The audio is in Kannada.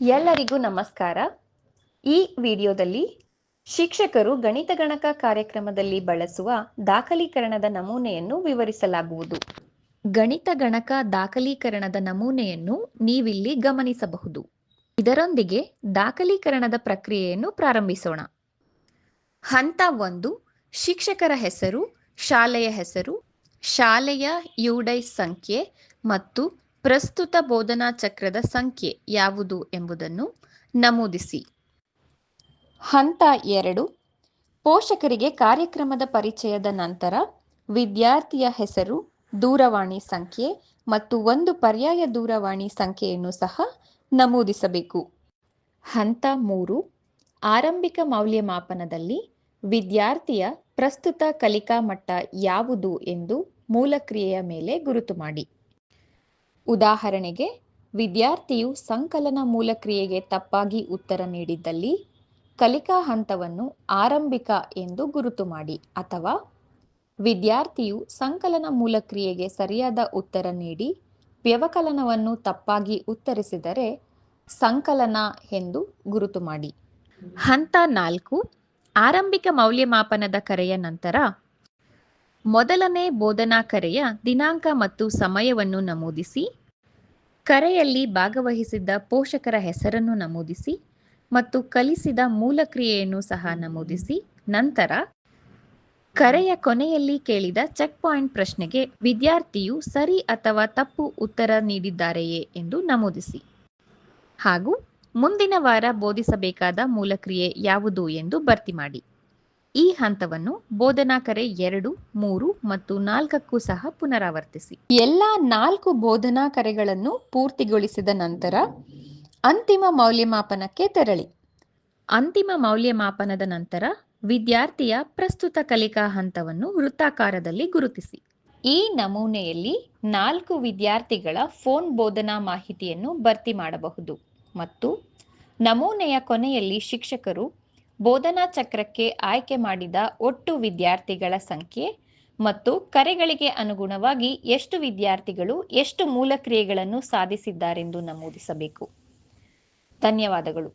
ಎಲ್ಲರಿಗೂ ನಮಸ್ಕಾರ. ಈ ವಿಡಿಯೋದಲ್ಲಿ ಶಿಕ್ಷಕರು ಗಣಿತ ಗಣಕ ಕಾರ್ಯಕ್ರಮದಲ್ಲಿ ಬಳಸುವ ದಾಖಲೀಕರಣದ ನಮೂನೆಯನ್ನು ವಿವರಿಸಲಾಗುವುದು. ಗಣಿತ ಗಣಕ ದಾಖಲೀಕರಣದ ನಮೂನೆಯನ್ನು ನೀವಿಲ್ಲಿ ಗಮನಿಸಬಹುದು. ಇದರೊಂದಿಗೆ ದಾಖಲೀಕರಣದ ಪ್ರಕ್ರಿಯೆಯನ್ನು ಪ್ರಾರಂಭಿಸೋಣ. ಹಂತ 1, ಶಿಕ್ಷಕರ ಹೆಸರು, ಶಾಲೆಯ ಹೆಸರು, ಶಾಲೆಯ ಯುಡೈಸ್ ಸಂಖ್ಯೆ ಮತ್ತು ಪ್ರಸ್ತುತ ಬೋಧನಾ ಚಕ್ರದ ಸಂಖ್ಯೆ ಯಾವುದು ಎಂಬುದನ್ನು ನಮೂದಿಸಿ. ಹಂತ 2, ಪೋಷಕರಿಗೆ ಕಾರ್ಯಕ್ರಮದ ಪರಿಚಯದ ನಂತರ ವಿದ್ಯಾರ್ಥಿಯ ಹೆಸರು, ದೂರವಾಣಿ ಸಂಖ್ಯೆ ಮತ್ತು ಒಂದು ಪರ್ಯಾಯ ದೂರವಾಣಿ ಸಂಖ್ಯೆಯನ್ನು ಸಹ ನಮೂದಿಸಬೇಕು. ಹಂತ 3, ಆರಂಭಿಕ ಮೌಲ್ಯಮಾಪನದಲ್ಲಿ ವಿದ್ಯಾರ್ಥಿಯ ಪ್ರಸ್ತುತ ಕಲಿಕಾ ಮಟ್ಟ ಯಾವುದು ಎಂದು ಮೂಲಕ್ರಿಯೆಯ ಮೇಲೆ ಗುರುತು ಮಾಡಿ. ಉದಾಹರಣೆಗೆ, ವಿದ್ಯಾರ್ಥಿಯು ಸಂಕಲನ ಮೂಲಕ್ರಿಯೆಗೆ ತಪ್ಪಾಗಿ ಉತ್ತರ ನೀಡಿದ್ದಲ್ಲಿ ಕಲಿಕಾ ಹಂತವನ್ನು ಆರಂಭಿಕ ಎಂದು ಗುರುತು ಮಾಡಿ, ಅಥವಾ ವಿದ್ಯಾರ್ಥಿಯು ಸಂಕಲನ ಮೂಲಕ್ರಿಯೆಗೆ ಸರಿಯಾದ ಉತ್ತರ ನೀಡಿ ವ್ಯವಕಲನವನ್ನು ತಪ್ಪಾಗಿ ಉತ್ತರಿಸಿದರೆ ಸಂಕಲನ ಎಂದು ಗುರುತು ಮಾಡಿ. ಹಂತ 4, ಆರಂಭಿಕ ಮೌಲ್ಯಮಾಪನದ ಕರೆಯ ನಂತರ ಮೊದಲನೇ ಬೋಧನಾ ಕರೆಯ ದಿನಾಂಕ ಮತ್ತು ಸಮಯವನ್ನು ನಮೂದಿಸಿ, ಕರೆಯಲ್ಲಿ ಭಾಗವಹಿಸಿದ್ದ ಪೋಷಕರ ಹೆಸರನ್ನು ನಮೂದಿಸಿ ಮತ್ತು ಕಲಿಸಿದ ಮೂಲಕ್ರಿಯೆಯನ್ನು ಸಹ ನಮೂದಿಸಿ. ನಂತರ ಕರೆಯ ಕೊನೆಯಲ್ಲಿ ಕೇಳಿದ ಚೆಕ್ ಪಾಯಿಂಟ್ ಪ್ರಶ್ನೆಗೆ ವಿದ್ಯಾರ್ಥಿಯು ಸರಿ ಅಥವಾ ತಪ್ಪು ಉತ್ತರ ನೀಡಿದ್ದಾರೆಯೇ ಎಂದು ನಮೂದಿಸಿ. ಹಾಗೂ ಮುಂದಿನ ವಾರ ಬೋಧಿಸಬೇಕಾದ ಮೂಲಕ್ರಿಯೆ ಯಾವುದು ಎಂದು ಭರ್ತಿ ಮಾಡಿ. ಈ ಹಂತವನ್ನು ಬೋಧನಾ ಕರೆ 2, 3 ಮತ್ತು 4ಕ್ಕೂ ಸಹ ಪುನರಾವರ್ತಿಸಿ. ಎಲ್ಲ 4 ಬೋಧನಾ ಕರೆಗಳನ್ನು ಪೂರ್ತಿಗೊಳಿಸಿದ ನಂತರ ಅಂತಿಮ ಮೌಲ್ಯಮಾಪನಕ್ಕೆ ತೆರಳಿ. ಅಂತಿಮ ಮೌಲ್ಯಮಾಪನದ ನಂತರ ವಿದ್ಯಾರ್ಥಿಯ ಪ್ರಸ್ತುತ ಕಲಿಕಾ ಹಂತವನ್ನು ವೃತ್ತಾಕಾರದಲ್ಲಿ ಗುರುತಿಸಿ. ಈ ನಮೂನೆಯಲ್ಲಿ 4 ವಿದ್ಯಾರ್ಥಿಗಳ ಫೋನ್ ಬೋಧನಾ ಮಾಹಿತಿಯನ್ನು ಭರ್ತಿ ಮಾಡಬಹುದು ಮತ್ತು ನಮೂನೆಯ ಕೊನೆಯಲ್ಲಿ ಶಿಕ್ಷಕರು ಬೋಧನಾ ಚಕ್ರಕ್ಕೆ ಆಯ್ಕೆ ಮಾಡಿದ ಒಟ್ಟು ವಿದ್ಯಾರ್ಥಿಗಳ ಸಂಖ್ಯೆ ಮತ್ತು ಕರೆಗಳಿಗೆ ಅನುಗುಣವಾಗಿ ಎಷ್ಟು ವಿದ್ಯಾರ್ಥಿಗಳು ಎಷ್ಟು ಮೂಲಕ್ರಿಯೆಗಳನ್ನು ಸಾಧಿಸಿದ್ದಾರೆಂದು ನಮೂದಿಸಬೇಕು. ಧನ್ಯವಾದಗಳು.